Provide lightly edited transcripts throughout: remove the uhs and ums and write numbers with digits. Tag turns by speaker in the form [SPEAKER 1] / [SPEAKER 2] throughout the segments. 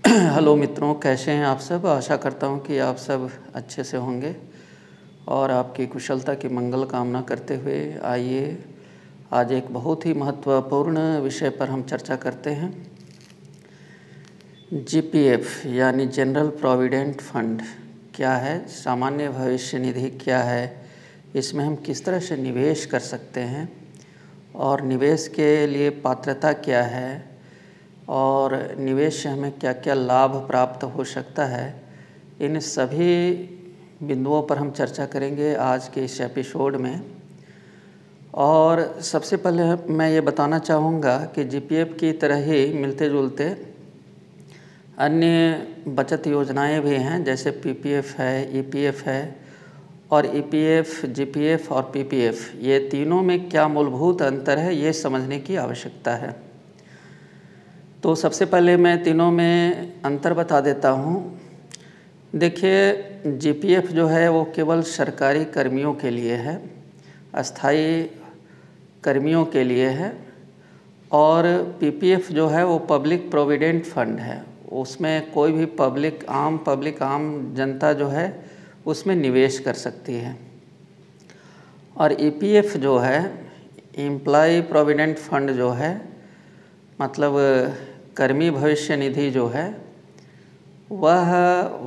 [SPEAKER 1] Hello मित्रों, कैसे हैं आप सब। आशा करता हूं कि आप सब अच्छे से होंगे और आपकी कुशलता की मंगल कामना करते हुए आइए आज एक बहुत ही महत्वपूर्ण विषय पर हम चर्चा करते हैं। जीपीएफ यानी जनरल प्रोविडेंट फंड क्या है, सामान्य भविष्य निधि क्या है, इसमें हम किस तरह से निवेश कर सकते हैं और निवेश के लिए पात्रता क्या है और निवेश से हमें क्या क्या लाभ प्राप्त हो सकता है। इन सभी बिंदुओं पर हम चर्चा करेंगे आज के इस एपिसोड में। और सबसे पहले मैं ये बताना चाहूँगा कि जीपीएफ की तरह ही मिलते जुलते अन्य बचत योजनाएं भी हैं, जैसे पीपीएफ है, ईपीएफ है। और ईपीएफ, जीपीएफ और पीपीएफ, ये तीनों में क्या मूलभूत अंतर है ये समझने की आवश्यकता है। तो सबसे पहले मैं तीनों में अंतर बता देता हूँ। देखिए, जीपीएफ जो है वो केवल सरकारी कर्मियों के लिए है, अस्थाई कर्मियों के लिए है। और पीपीएफ जो है वो पब्लिक प्रोविडेंट फंड है, उसमें कोई भी आम जनता जो है उसमें निवेश कर सकती है। और ईपीएफ जो है, एम्प्लॉय प्रोविडेंट फंड जो है, मतलब कर्मी भविष्य निधि जो है, वह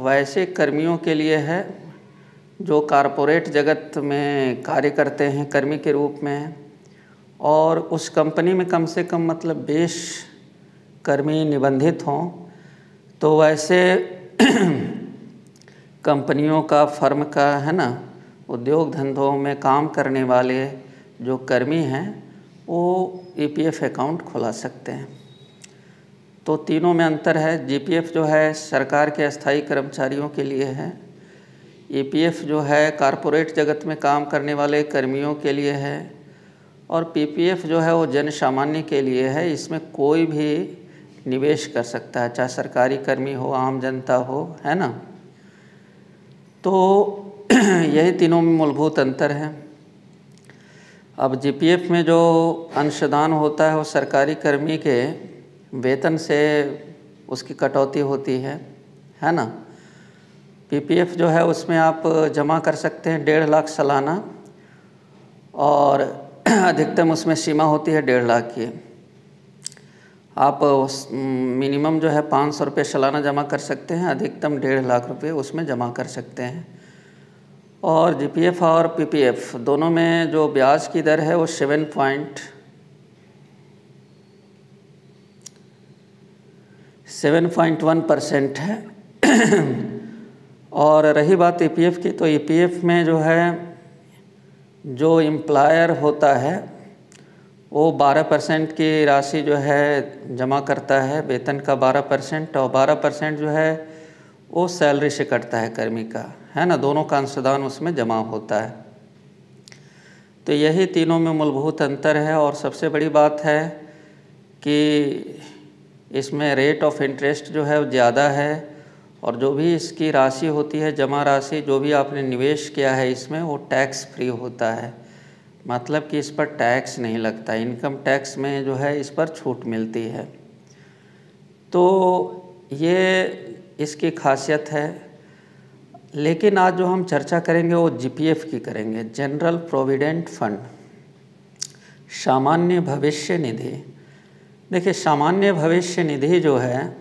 [SPEAKER 1] वैसे कर्मियों के लिए है जो कॉरपोरेट जगत में कार्य करते हैं कर्मी के रूप में, और उस कंपनी में कम से कम मतलब 20 कर्मी निबंधित हों। तो वैसे कंपनियों का, फर्म का है ना, उद्योग धंधों में काम करने वाले जो कर्मी हैं वो ईपीएफ अकाउंट खुला सकते हैं। तो तीनों में अंतर है। जीपीएफ जो है सरकार के अस्थाई कर्मचारियों के लिए है, ईपीएफ जो है कॉरपोरेट जगत में काम करने वाले कर्मियों के लिए है, और पीपीएफ जो है वो जन सामान्य के लिए है। इसमें कोई भी निवेश कर सकता है, चाहे सरकारी कर्मी हो, आम जनता हो, है ना। तो यही तीनों में मूलभूत अंतर है। अब जीपीएफ में जो अंशदान होता है वो सरकारी कर्मी के वेतन से उसकी कटौती होती है ना। पीपीएफ जो है उसमें आप जमा कर सकते हैं 1.5 लाख सालाना, और अधिकतम उसमें सीमा होती है 1.5 लाख की। आप मिनिमम जो है 500 रुपये सालाना जमा कर सकते हैं, अधिकतम 1.5 लाख रुपये उसमें जमा कर सकते हैं। और जीपीएफ और पीपीएफ दोनों में जो ब्याज की दर है वो 7.1% है। और रही बात ईपीएफ की, तो ईपीएफ में जो है जो एम्प्लॉयर होता है वो 12% की राशि जो है जमा करता है, वेतन का 12%, और 12% जो है वो सैलरी से कटता है कर्मी का, है ना। दोनों का अंशदान उसमें जमा होता है। तो यही तीनों में मूलभूत अंतर है। और सबसे बड़ी बात है कि इसमें रेट ऑफ इंटरेस्ट जो है वो ज़्यादा है, और जो भी इसकी राशि होती है, जमा राशि, जो भी आपने निवेश किया है इसमें, वो टैक्स फ्री होता है। मतलब कि इस पर टैक्स नहीं लगता, इनकम टैक्स में जो है इस पर छूट मिलती है। तो ये इसकी खासियत है। लेकिन आज जो हम चर्चा करेंगे वो जीपीएफ की करेंगे, जनरल प्रोविडेंट फंड, सामान्य भविष्य निधि। देखिए, सामान्य भविष्य निधि जो है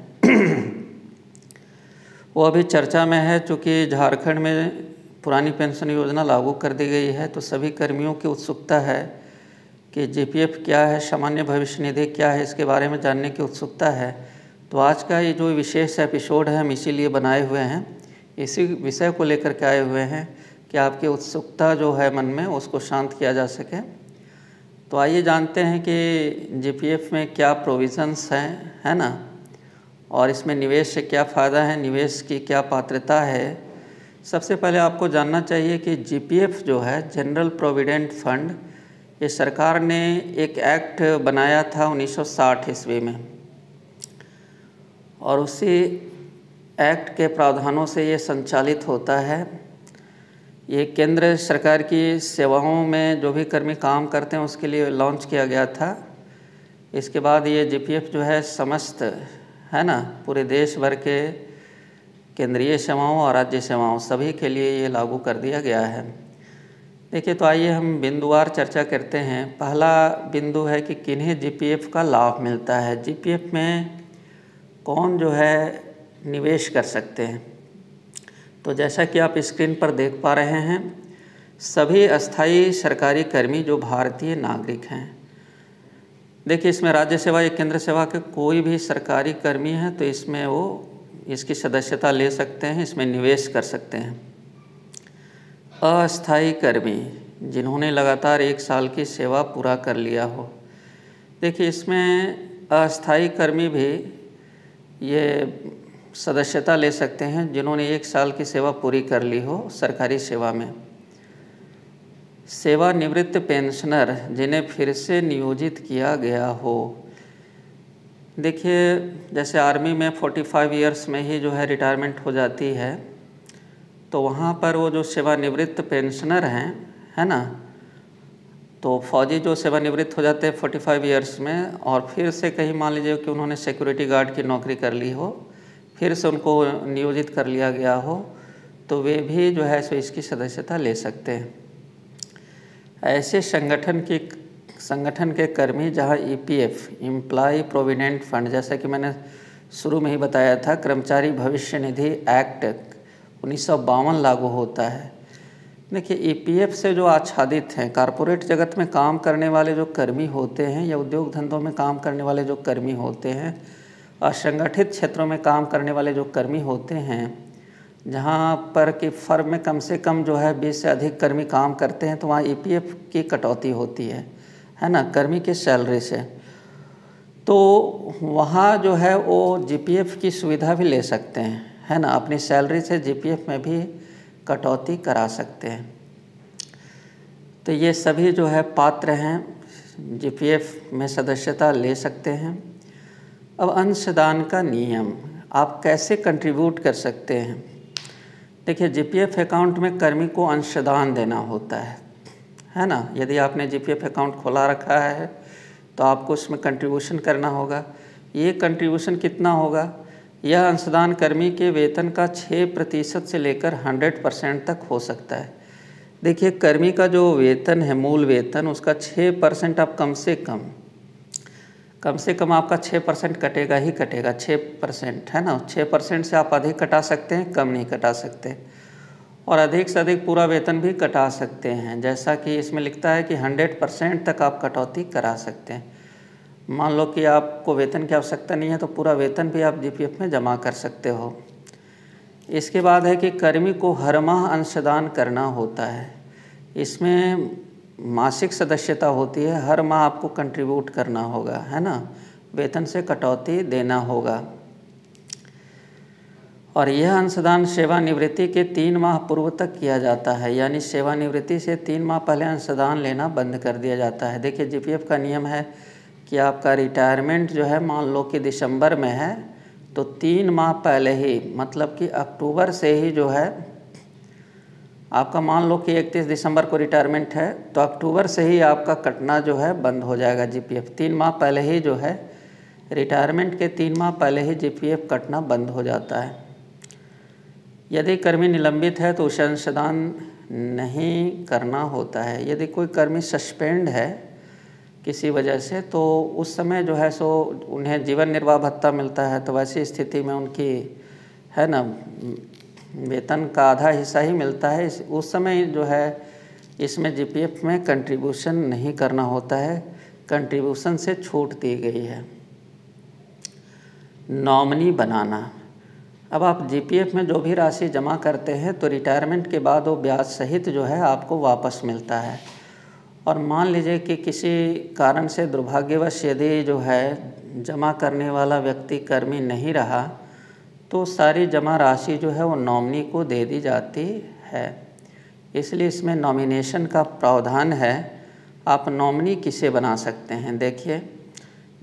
[SPEAKER 1] वो अभी चर्चा में है, चूँकि झारखंड में पुरानी पेंशन योजना लागू कर दी गई है, तो सभी कर्मियों की उत्सुकता है कि जीपीएफ क्या है, सामान्य भविष्य निधि क्या है, इसके बारे में जानने की उत्सुकता है। तो आज का ये जो विशेष एपिसोड है हम इसीलिए बनाए हुए हैं, इसी विषय को लेकर के आए हुए हैं कि आपकी उत्सुकता जो है मन में उसको शांत किया जा सके। तो आइए जानते हैं कि जीपीएफ में क्या प्रोविज़न्स हैं, है ना, और इसमें निवेश से क्या फ़ायदा है, निवेश की क्या पात्रता है। सबसे पहले आपको जानना चाहिए कि जीपीएफ जो है, जनरल प्रोविडेंट फंड, ये सरकार ने एक एक्ट बनाया था 1960 ईस्वी में, और उसी एक्ट के प्रावधानों से ये संचालित होता है। ये केंद्र सरकार की सेवाओं में जो भी कर्मी काम करते हैं उसके लिए लॉन्च किया गया था। इसके बाद ये जीपीएफ जो है समस्त, है ना, पूरे देश भर के केंद्रीय सेवाओं और राज्य सेवाओं सभी के लिए ये लागू कर दिया गया है। देखिए, तो आइए हम बिंदुवार चर्चा करते हैं। पहला बिंदु है कि किन्हें जीपीएफ का लाभ मिलता है, जीपीएफ में कौन जो है निवेश कर सकते हैं। तो जैसा कि आप स्क्रीन पर देख पा रहे हैं, सभी अस्थायी सरकारी कर्मी जो भारतीय नागरिक हैं। देखिए, इसमें राज्य सेवा या केंद्र सेवा के कोई भी सरकारी कर्मी हैं तो इसमें वो इसकी सदस्यता ले सकते हैं, इसमें निवेश कर सकते हैं। अस्थायी कर्मी जिन्होंने लगातार 1 साल की सेवा पूरा कर लिया हो। देखिए, इसमें अस्थायी कर्मी भी ये सदस्यता ले सकते हैं जिन्होंने 1 साल की सेवा पूरी कर ली हो सरकारी सेवा में। सेवानिवृत्त पेंशनर जिन्हें फिर से नियोजित किया गया हो। देखिए, जैसे आर्मी में 45 इयर्स में ही जो है रिटायरमेंट हो जाती है, तो वहाँ पर वो जो सेवानिवृत्त पेंशनर हैं, है ना, तो फौजी जो सेवानिवृत्त हो जाते हैं 45 इयर्स में और फिर से कहीं मान लीजिए कि उन्होंने सिक्योरिटी गार्ड की नौकरी कर ली हो, फिर से उनको नियोजित कर लिया गया हो, तो वे भी जो है सो इसकी सदस्यता ले सकते हैं। ऐसे संगठन के कर्मी जहां ईपीएफ एम्प्लॉय प्रोविडेंट फंड, जैसा कि मैंने शुरू में ही बताया था, कर्मचारी भविष्य निधि एक्ट 1952 लागू होता है। देखिए, ईपीएफ से जो आच्छादित हैं, कॉरपोरेट जगत में काम करने वाले जो कर्मी होते हैं या उद्योग धंधों में काम करने वाले जो कर्मी होते हैं, असंगठित क्षेत्रों में काम करने वाले जो कर्मी होते हैं, जहाँ पर कि फर्म में कम से कम जो है 20 से अधिक कर्मी काम करते हैं, तो वहाँ ईपीएफ की कटौती होती है ना, कर्मी के सैलरी से। तो वहाँ जो है वो जीपीएफ की सुविधा भी ले सकते हैं, है ना, अपनी सैलरी से जीपीएफ में भी कटौती करा सकते हैं। तो ये सभी जो है पात्र हैं, जीपीएफ में सदस्यता ले सकते हैं। अब अंशदान का नियम, आप कैसे कंट्रीब्यूट कर सकते हैं। देखिए, जीपीएफ अकाउंट में कर्मी को अंशदान देना होता है ना। यदि आपने जीपीएफ अकाउंट खोला रखा है तो आपको उसमें कंट्रीब्यूशन करना होगा। ये कंट्रीब्यूशन कितना होगा, यह अंशदान कर्मी के वेतन का 6% से लेकर 100% तक हो सकता है। देखिए, कर्मी का जो वेतन है, मूल वेतन, उसका 6% आप कम से कम आपका 6% कटेगा ही कटेगा, 6%, है ना। 6% से आप अधिक कटा सकते हैं, कम नहीं कटा सकते, और अधिक से अधिक पूरा वेतन भी कटा सकते हैं। जैसा कि इसमें लिखता है कि 100% तक आप कटौती करा सकते हैं। मान लो कि आपको वेतन की आवश्यकता नहीं है तो पूरा वेतन भी आप जीपीएफ में जमा कर सकते हो। इसके बाद है कि कर्मी को हर माह अंशदान करना होता है। इसमें मासिक सदस्यता होती है, हर माह आपको कंट्रीब्यूट करना होगा, है ना, वेतन से कटौती देना होगा। और यह अंशदान सेवानिवृत्ति के 3 माह पूर्व तक किया जाता है, यानी सेवानिवृत्ति से 3 माह पहले अंशदान लेना बंद कर दिया जाता है। देखिए, जीपीएफ का नियम है कि आपका रिटायरमेंट जो है मान लो कि दिसंबर में है, तो 3 माह पहले ही, मतलब कि अक्टूबर से ही जो है आपका, मान लो कि 31 दिसंबर को रिटायरमेंट है, तो अक्टूबर से ही आपका कटना जो है बंद हो जाएगा जीपीएफ। 3 माह पहले ही जो है, रिटायरमेंट के 3 माह पहले ही जीपीएफ कटना बंद हो जाता है। यदि कर्मी निलंबित है तो उसे अंशदान नहीं करना होता है। यदि कोई कर्मी सस्पेंड है किसी वजह से, तो उस समय जो है सो उन्हें जीवन निर्वाह भत्ता मिलता है, तो वैसी स्थिति में उनकी, है ना, वेतन का आधा हिस्सा ही मिलता है। उस समय जो है इसमें जीपीएफ में कंट्रीब्यूशन नहीं करना होता है, कंट्रीब्यूशन से छूट दी गई है। नॉमिनी बनाना, अब आप जीपीएफ में जो भी राशि जमा करते हैं तो रिटायरमेंट के बाद वो ब्याज सहित जो है आपको वापस मिलता है। और मान लीजिए कि किसी कारण से दुर्भाग्यवश यदि जो है जमा करने वाला व्यक्ति कर्मी नहीं रहा, तो सारी जमा राशि जो है वो नॉमिनी को दे दी जाती है। इसलिए इसमें नॉमिनेशन का प्रावधान है। आप नॉमिनी किसे बना सकते हैं। देखिए,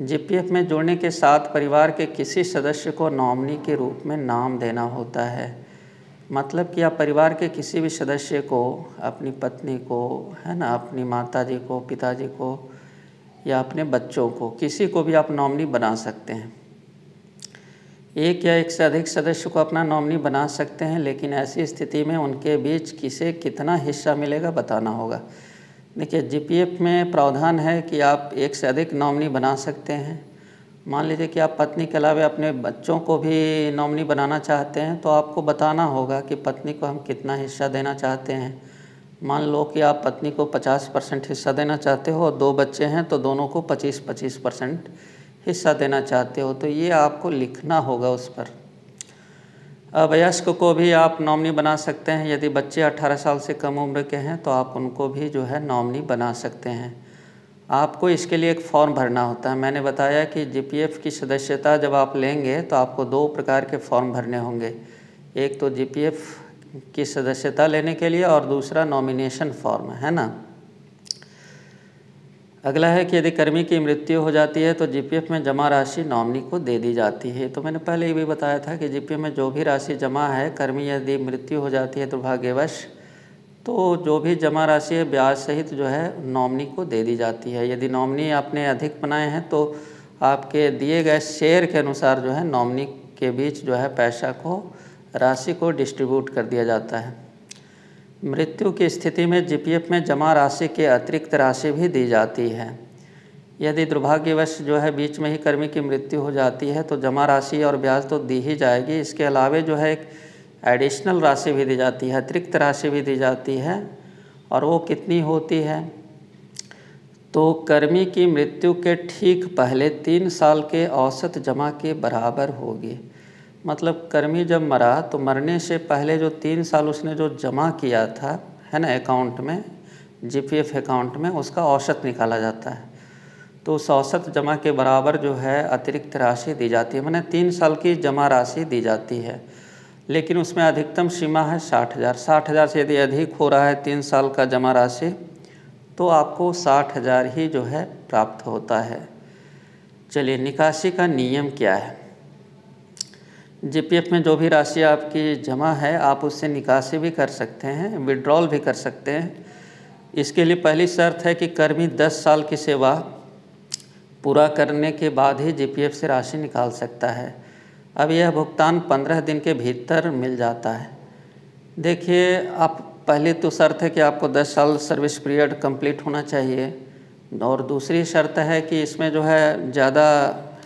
[SPEAKER 1] जीपीएफ में जुड़ने के साथ परिवार के किसी सदस्य को नॉमिनी के रूप में नाम देना होता है। मतलब कि आप परिवार के किसी भी सदस्य को, अपनी पत्नी को, है ना, अपनी माताजी को, पिताजी को, या अपने बच्चों को, किसी को भी आप नॉमिनी बना सकते हैं। एक या एक से अधिक सदस्य को अपना नॉमिनी बना सकते हैं, लेकिन ऐसी स्थिति में उनके बीच किसे कितना हिस्सा मिलेगा बताना होगा। देखिए जीपीएफ में प्रावधान है कि आप एक से अधिक नॉमिनी बना सकते हैं। मान लीजिए कि आप पत्नी के अलावा अपने बच्चों को भी नॉमिनी बनाना चाहते हैं, तो आपको बताना होगा कि पत्नी को हम कितना हिस्सा देना चाहते हैं। मान लो कि आप पत्नी को 50% हिस्सा देना चाहते हो और 2 बच्चे हैं तो दोनों को 25-25% हिस्सा देना चाहते हो, तो ये आपको लिखना होगा उस पर। वयस्क को भी आप नॉमिनी बना सकते हैं। यदि बच्चे 18 साल से कम उम्र के हैं तो आप उनको भी जो है नॉमिनी बना सकते हैं। आपको इसके लिए एक फॉर्म भरना होता है। मैंने बताया कि जीपीएफ की सदस्यता जब आप लेंगे तो आपको 2 प्रकार के फॉर्म भरने होंगे। एक तो जीपीएफ की सदस्यता लेने के लिए और दूसरा नॉमिनेशन फॉर्म, है ना। अगला है कि यदि कर्मी की मृत्यु हो जाती है तो जीपीएफ में जमा राशि नॉमिनी को दे दी जाती है। तो मैंने पहले ये भी बताया था कि जीपीएफ में जो भी राशि जमा है, कर्मी यदि मृत्यु हो जाती है दुर्भाग्यवश, तो जो भी जमा राशि है ब्याज सहित जो है नॉमिनी को दे दी जाती है। यदि नॉमिनी आपने अधिक बनाए हैं तो आपके दिए गए शेयर के अनुसार जो है नॉमिनी के बीच जो है पैसा को, राशि को डिस्ट्रीब्यूट कर दिया जाता है। मृत्यु की स्थिति में जीपीएफ में जमा राशि के अतिरिक्त राशि भी दी जाती है। यदि दुर्भाग्यवश जो है बीच में ही कर्मी की मृत्यु हो जाती है तो जमा राशि और ब्याज तो दी ही जाएगी, इसके अलावा जो है एक एडिशनल राशि भी दी जाती है, अतिरिक्त राशि भी दी जाती है। और वो कितनी होती है, तो कर्मी की मृत्यु के ठीक पहले 3 साल के औसत जमा के बराबर होगी। मतलब कर्मी जब मरा तो मरने से पहले जो 3 साल उसने जो जमा किया था, है ना, अकाउंट में, जीपीएफ अकाउंट में, उसका औसत निकाला जाता है। तो उस औसत जमा के बराबर जो है अतिरिक्त राशि दी जाती है, माने 3 साल की जमा राशि दी जाती है। लेकिन उसमें अधिकतम सीमा है 60,000। 60,000 से यदि अधिक हो रहा है 3 साल का जमा राशि तो आपको 60,000 ही जो है प्राप्त होता है। चलिए, निकासी का नियम क्या है। जीपीएफ में जो भी राशि आपकी जमा है आप उससे निकासी भी कर सकते हैं, विड्रॉल भी कर सकते हैं। इसके लिए पहली शर्त है कि कर्मी 10 साल की सेवा पूरा करने के बाद ही जीपीएफ से राशि निकाल सकता है। अब यह भुगतान 15 दिन के भीतर मिल जाता है। देखिए, आप पहले तो शर्त है कि आपको 10 साल सर्विस पीरियड कंप्लीट होना चाहिए, और दूसरी शर्त है कि इसमें जो है ज़्यादा,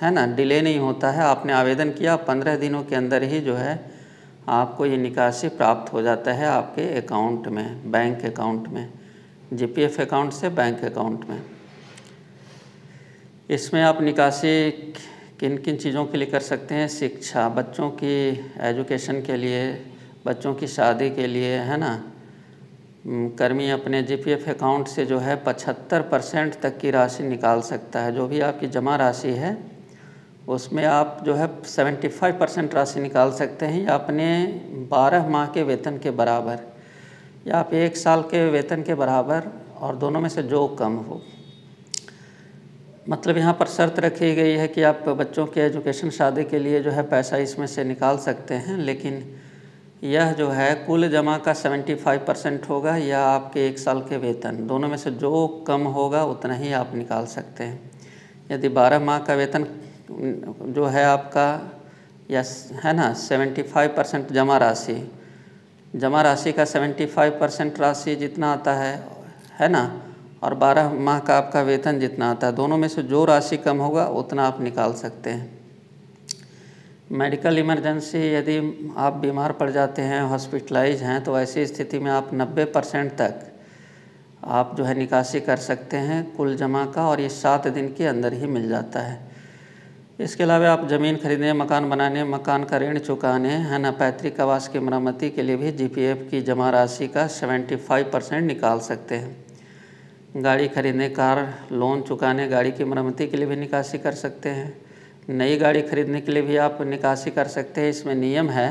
[SPEAKER 1] है ना, डिले नहीं होता है। आपने आवेदन किया, 15 दिनों के अंदर ही जो है आपको ये निकासी प्राप्त हो जाता है आपके अकाउंट में, बैंक अकाउंट में, जीपीएफ अकाउंट से बैंक अकाउंट में। इसमें आप निकासी किन किन चीज़ों के लिए कर सकते हैं। शिक्षा, बच्चों की एजुकेशन के लिए, बच्चों की शादी के लिए, है ना। कर्मी अपने जीपीएफ अकाउंट से जो है 75% तक की राशि निकाल सकता है। जो भी आपकी जमा राशि है उसमें आप जो है 75% राशि निकाल सकते हैं, या अपने 12 माह के वेतन के बराबर, या आप 1 साल के वेतन के बराबर, और दोनों में से जो कम हो। मतलब यहाँ पर शर्त रखी गई है कि आप बच्चों के एजुकेशन, शादी के लिए जो है पैसा इसमें से निकाल सकते हैं, लेकिन यह जो है कुल जमा का 75% होगा, या आपके 1 साल के वेतन, दोनों में से जो कम होगा उतना ही आप निकाल सकते हैं। यदि 12 माह का वेतन जो है आपका, या है ना 75% जमा राशि का 75% राशि जितना आता है ना, और 12 माह का आपका वेतन जितना आता है, दोनों में से जो राशि कम होगा उतना आप निकाल सकते हैं। मेडिकल इमरजेंसी, यदि आप बीमार पड़ जाते हैं, हॉस्पिटलाइज हैं, तो ऐसी स्थिति में आप 90% तक आप जो है निकासी कर सकते हैं कुल जमा का, और ये 7 दिन के अंदर ही मिल जाता है। इसके अलावा आप ज़मीन खरीदने, मकान बनाने, मकान का ऋण चुकाने, है ना, पैतृक आवास की मरम्मति के लिए भी जीपीएफ की जमा राशि का 75% निकाल सकते हैं। गाड़ी खरीदने, कार लोन चुकाने, गाड़ी की मरम्मति के लिए भी निकासी कर सकते हैं। नई गाड़ी खरीदने के लिए भी आप निकासी कर सकते हैं। इसमें नियम है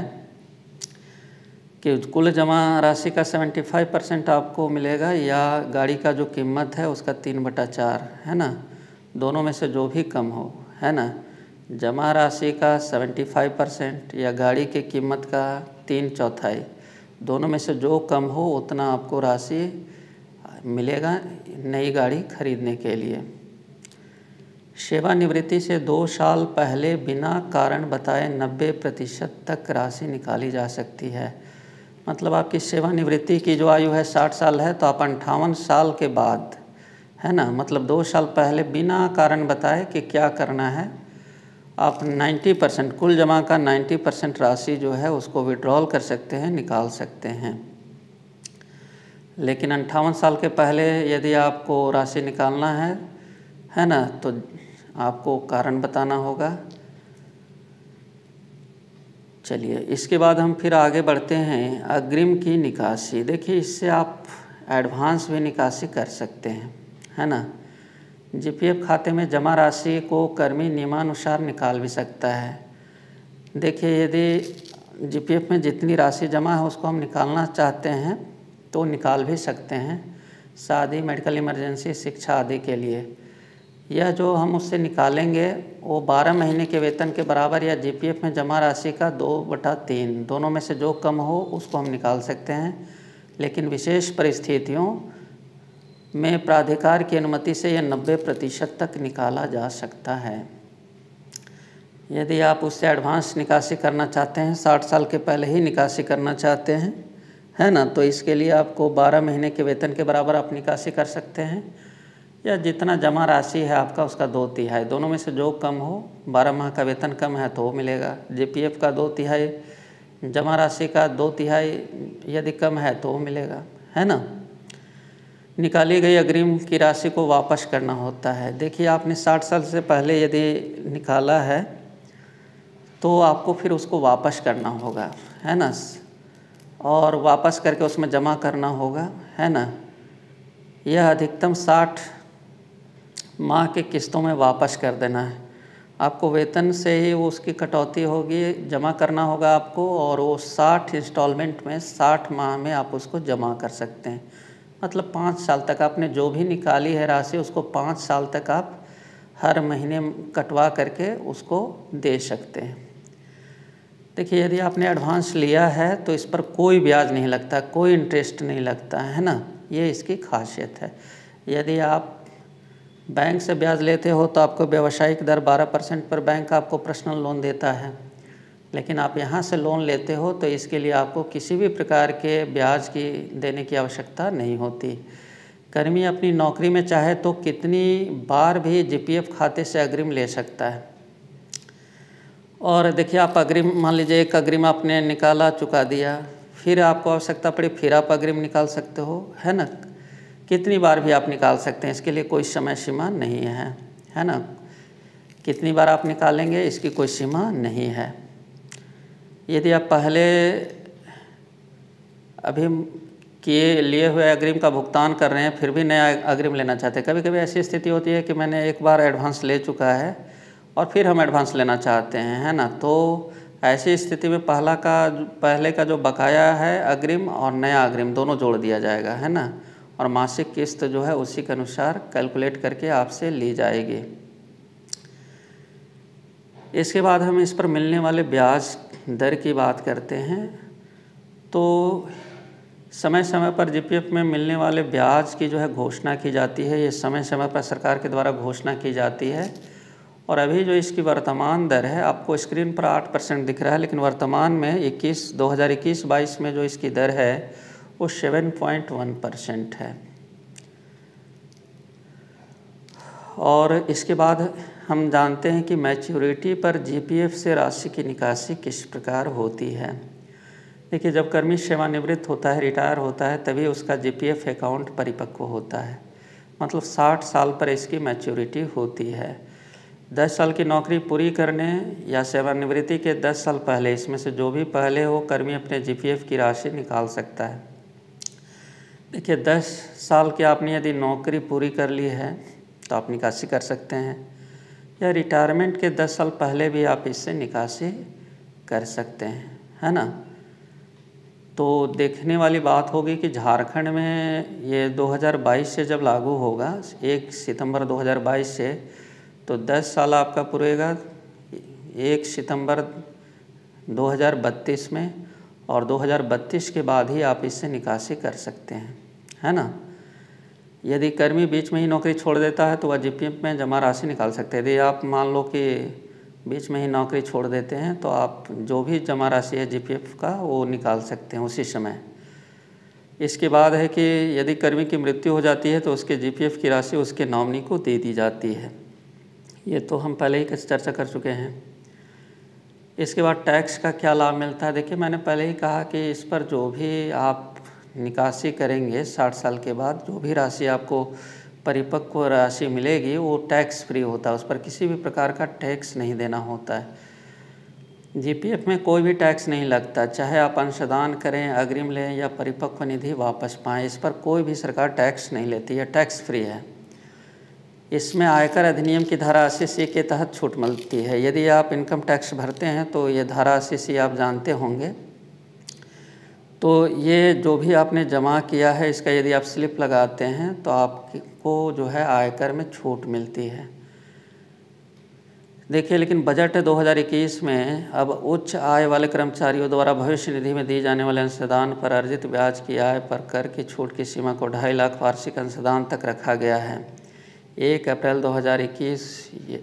[SPEAKER 1] कि कुल जमा राशि का 75% आपको मिलेगा, या गाड़ी का जो कीमत है उसका 3/4, है ना, दोनों में से जो भी कम हो, है ना। जमा राशि का 75% या गाड़ी की कीमत का 3/4, दोनों में से जो कम हो उतना आपको राशि मिलेगा नई गाड़ी खरीदने के लिए। सेवानिवृत्ति से 2 साल पहले बिना कारण बताए 90% तक राशि निकाली जा सकती है। मतलब आपकी सेवानिवृत्ति की जो आयु है 60 साल है, तो आप 58 साल के बाद, है ना, मतलब 2 साल पहले बिना कारण बताए कि क्या करना है, आप 90% कुल जमा का 90% राशि जो है उसको विड्रॉल कर सकते हैं, निकाल सकते हैं। लेकिन 58 साल के पहले यदि आपको राशि निकालना है ना, तो आपको कारण बताना होगा। चलिए, इसके बाद हम फिर आगे बढ़ते हैं। अग्रिम की निकासी, देखिए इससे आप एडवांस भी निकासी कर सकते हैं, है ना। जीपीएफ खाते में जमा राशि को कर्मी नियमानुसार निकाल भी सकता है। देखिए, यदि जीपीएफ में जितनी राशि जमा है उसको हम निकालना चाहते हैं तो निकाल भी सकते हैं, शादी, मेडिकल इमरजेंसी, शिक्षा आदि के लिए। यह जो हम उससे निकालेंगे वो 12 महीने के वेतन के बराबर या जीपीएफ में जमा राशि का 2/3 दोनों में से जो कम हो उसको हम निकाल सकते हैं। लेकिन विशेष परिस्थितियों में प्राधिकार की अनुमति से यह 90% तक निकाला जा सकता है। यदि आप उससे एडवांस निकासी करना चाहते हैं, 60 साल के पहले ही निकासी करना चाहते हैं, है ना, तो इसके लिए आपको 12 महीने के वेतन के बराबर आप निकासी कर सकते हैं, या जितना जमा राशि है आपका उसका 2/3, दोनों में से जो कम हो। 12 माह का वेतन कम है तो वो मिलेगा। जीपीएफ का 2/3, जमा राशि का 2/3 यदि कम है तो वो मिलेगा, है ना। निकाली गई अग्रिम की राशि को वापस करना होता है। देखिए, आपने 60 साल से पहले यदि निकाला है तो आपको फिर उसको वापस करना होगा, है ना, और वापस करके उसमें जमा करना होगा, है ना। यह अधिकतम 60 माह के किस्तों में वापस कर देना है। आपको वेतन से ही वो उसकी कटौती होगी, जमा करना होगा आपको, और वो 60 इंस्टॉलमेंट में 60 माह में आप उसको जमा कर सकते हैं। मतलब 5 साल तक आपने जो भी निकाली है राशि उसको 5 साल तक आप हर महीने कटवा करके उसको दे सकते हैं। देखिए, यदि आपने एडवांस लिया है तो इस पर कोई ब्याज नहीं लगता, कोई इंटरेस्ट नहीं लगता, है ना, ये इसकी खासियत है। यदि आप बैंक से ब्याज लेते हो तो आपको व्यावसायिक दर 12% पर बैंक आपको पर्सनल लोन देता है, लेकिन आप यहाँ से लोन लेते हो तो इसके लिए आपको किसी भी प्रकार के ब्याज की देने की आवश्यकता नहीं होती। कर्मी अपनी नौकरी में चाहे तो कितनी बार भी जीपीएफ खाते से अग्रिम ले सकता है। और देखिए, आप अग्रिम, मान लीजिए एक अग्रिम आपने निकाला, चुका दिया, फिर आपको आवश्यकता पड़ी, फिर आप अग्रिम निकाल सकते हो, है ना। कितनी बार भी आप निकाल सकते हैं, इसके लिए कोई समय सीमा नहीं है ना। कितनी बार आप निकालेंगे इसकी कोई सीमा नहीं है। यदि आप पहले अभी किए लिए हुए अग्रिम का भुगतान कर रहे हैं फिर भी नया अग्रिम लेना चाहते हैं, कभी कभी ऐसी स्थिति होती है कि मैंने एक बार एडवांस ले चुका है और फिर हम एडवांस लेना चाहते हैं, है ना, तो ऐसी स्थिति में पहले का जो बकाया है अग्रिम और नया अग्रिम दोनों जोड़ दिया जाएगा, है ना, और मासिक किस्त जो है उसी के अनुसार कैलकुलेट करके आपसे ली जाएगी। इसके बाद हम इस पर मिलने वाले ब्याज दर की बात करते हैं। तो समय समय पर जीपीएफ में मिलने वाले ब्याज की जो है घोषणा की जाती है। ये समय समय पर सरकार के द्वारा घोषणा की जाती है। और अभी जो इसकी वर्तमान दर है, आपको स्क्रीन पर 8% दिख रहा है, लेकिन वर्तमान में 2021-22 में जो इसकी दर है वो 7.1% है। और इसके बाद हम जानते हैं कि मैच्योरिटी पर जीपीएफ से राशि की निकासी किस प्रकार होती है। देखिए, जब कर्मी सेवानिवृत्त होता है, रिटायर होता है, तभी उसका जीपीएफ अकाउंट परिपक्व होता है। मतलब 60 साल पर इसकी मैच्योरिटी होती है। 10 साल की नौकरी पूरी करने या सेवानिवृत्ति के 10 साल पहले, इसमें से जो भी पहले हो, कर्मी अपने जीपीएफ की राशि निकाल सकता है। देखिए, 10 साल की आपने यदि नौकरी पूरी कर ली है तो आप निकासी कर सकते हैं, या रिटायरमेंट के 10 साल पहले भी आप इससे निकासी कर सकते हैं, है ना। तो देखने वाली बात होगी कि झारखंड में ये 2022 से जब लागू होगा, 1 सितंबर 2022 से, तो 10 साल आपका पूरेगा 1 सितंबर 2032 में, और 2032 के बाद ही आप इससे निकासी कर सकते हैं, है ना। यदि कर्मी बीच में ही नौकरी छोड़ देता है तो वह जीपीएफ में जमा राशि निकाल सकते हैं। यदि आप मान लो कि बीच में ही नौकरी छोड़ देते हैं तो आप जो भी जमा राशि है जीपीएफ का वो निकाल सकते हैं उसी समय। इसके बाद है कि यदि कर्मी की मृत्यु हो जाती है तो उसके जीपीएफ की राशि उसके नॉमिनी को दे दी जाती है। ये तो हम पहले ही चर्चा कर चुके हैं। इसके बाद टैक्स का क्या लाभ मिलता है। देखिए, मैंने पहले ही कहा कि इस पर जो भी आप निकासी करेंगे 60 साल के बाद, जो भी राशि आपको परिपक्व राशि मिलेगी वो टैक्स फ्री होता है, उस पर किसी भी प्रकार का टैक्स नहीं देना होता है। जीपीएफ में कोई भी टैक्स नहीं लगता, चाहे आप अंशदान करें, अग्रिम लें या परिपक्व निधि वापस पाएं, इस पर कोई भी सरकार टैक्स नहीं लेती है, टैक्स फ्री है। इसमें आयकर अधिनियम की धारा 80C के तहत छूट मिलती है। यदि आप इनकम टैक्स भरते हैं तो ये धारा 80C आप जानते होंगे। तो ये जो भी आपने जमा किया है इसका यदि आप स्लिप लगाते हैं तो आपको जो है आयकर में छूट मिलती है। देखिए, लेकिन बजट 2021 में अब उच्च आय वाले कर्मचारियों द्वारा भविष्य निधि में दी जाने वाले अंशदान पर अर्जित ब्याज की आय पर कर की छूट की सीमा को 2.5 लाख वार्षिक अंशदान तक रखा गया है। 1 अप्रैल 2021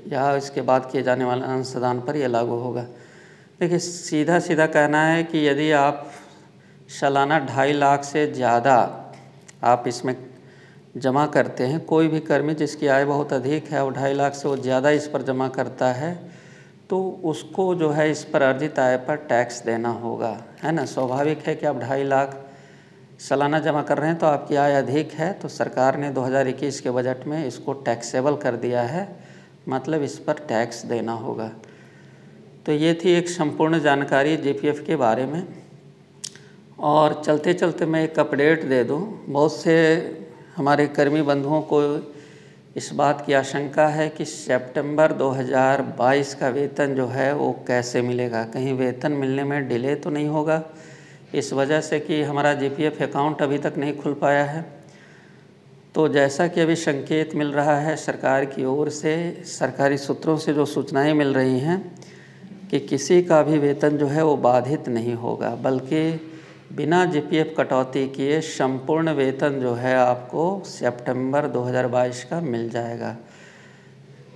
[SPEAKER 1] या इसके बाद किए जाने वाले अंशदान पर यह लागू होगा। देखिए, सीधा सीधा कहना है कि यदि आप सालाना 2.5 लाख से ज़्यादा आप इसमें जमा करते हैं, कोई भी कर्मी जिसकी आय बहुत अधिक है और 2.5 लाख से वो ज़्यादा इस पर जमा करता है तो उसको जो है इस पर अर्जित आय पर टैक्स देना होगा, है ना। स्वाभाविक है कि आप 2.5 लाख सालाना जमा कर रहे हैं तो आपकी आय अधिक है, तो सरकार ने 2021 के बजट में इसको टैक्सेबल कर दिया है, मतलब इस पर टैक्स देना होगा। तो ये थी एक संपूर्ण जानकारी जीपीएफ के बारे में। और चलते चलते मैं एक अपडेट दे दूं। बहुत से हमारे कर्मी बंधुओं को इस बात की आशंका है कि सितंबर 2022 का वेतन जो है वो कैसे मिलेगा, कहीं वेतन मिलने में डिले तो नहीं होगा, इस वजह से कि हमारा जीपीएफ अकाउंट अभी तक नहीं खुल पाया है। तो जैसा कि अभी संकेत मिल रहा है सरकार की ओर से, सरकारी सूत्रों से जो सूचनाएं मिल रही हैं कि किसी का भी वेतन जो है वो बाधित नहीं होगा, बल्कि बिना जीपीएफ कटौती किए संपूर्ण वेतन जो है आपको सितंबर 2022 का मिल जाएगा।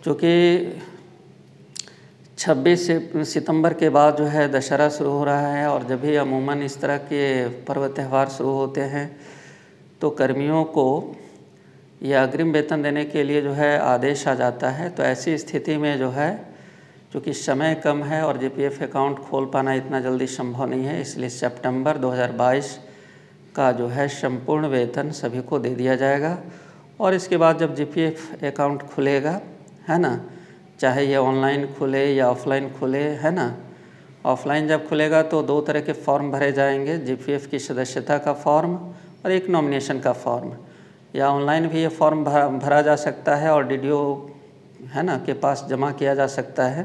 [SPEAKER 1] क्योंकि 26 सितंबर के बाद जो है दशहरा शुरू हो रहा है और जब भी अमूमन इस तरह के पर्व त्यौहार शुरू होते हैं तो कर्मियों को यह अग्रिम वेतन देने के लिए जो है आदेश आ जाता है। तो ऐसी स्थिति में जो है, चूँकि समय कम है और जीपीएफ अकाउंट खोल पाना इतना जल्दी संभव नहीं है, इसलिए सितंबर 2022 का जो है संपूर्ण वेतन सभी को दे दिया जाएगा। और इसके बाद जब जीपीएफ अकाउंट खुलेगा, है ना, चाहे ये ऑनलाइन खुले या ऑफलाइन खुले, है ना। ऑफलाइन जब खुलेगा तो 2 तरह के फॉर्म भरे जाएंगे, जीपीएफ की सदस्यता का फॉर्म और एक नॉमिनेशन का फॉर्म। या ऑनलाइन भी ये फॉर्म भरा जा सकता है और डीडीओ है ना के पास जमा किया जा सकता है।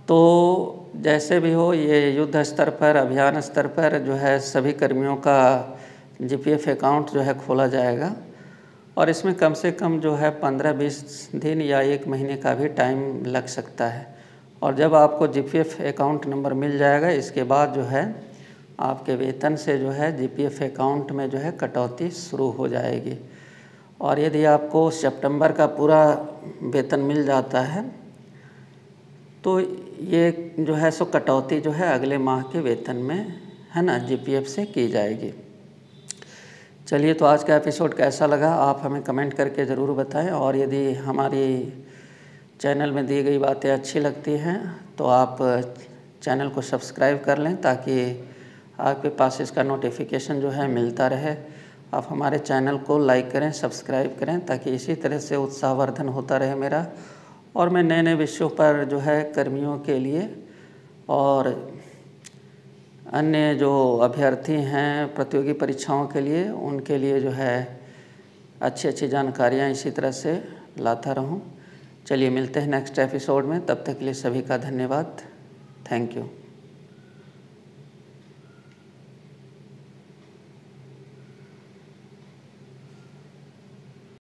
[SPEAKER 1] तो जैसे भी हो, ये युद्ध स्तर पर, अभियान स्तर पर जो है सभी कर्मियों का जीपीएफ अकाउंट जो है खोला जाएगा और इसमें कम से कम जो है 15-20 दिन या 1 महीने का भी टाइम लग सकता है। और जब आपको जीपीएफ अकाउंट नंबर मिल जाएगा, इसके बाद जो है आपके वेतन से जो है जीपीएफ अकाउंट में जो है कटौती शुरू हो जाएगी। और यदि आपको सितंबर का पूरा वेतन मिल जाता है तो ये जो है सो कटौती जो है अगले माह के वेतन में, है ना, जीपीएफ से की जाएगी। चलिए, तो आज का एपिसोड कैसा लगा आप हमें कमेंट करके ज़रूर बताएं। और यदि हमारी चैनल में दी गई बातें अच्छी लगती हैं तो आप चैनल को सब्सक्राइब कर लें ताकि आपके पास इसका नोटिफिकेशन जो है मिलता रहे। आप हमारे चैनल को लाइक करें, सब्सक्राइब करें ताकि इसी तरह से उत्साहवर्धन होता रहे मेरा, और मैं नए नए विषयों पर जो है कर्मियों के लिए और अन्य जो अभ्यर्थी हैं प्रतियोगी परीक्षाओं के लिए, उनके लिए जो है अच्छी अच्छी जानकारियाँ इसी तरह से लाता रहूं। चलिए, मिलते हैं नेक्स्ट एपिसोड में, तब तक के लिए सभी का धन्यवाद। Thank you.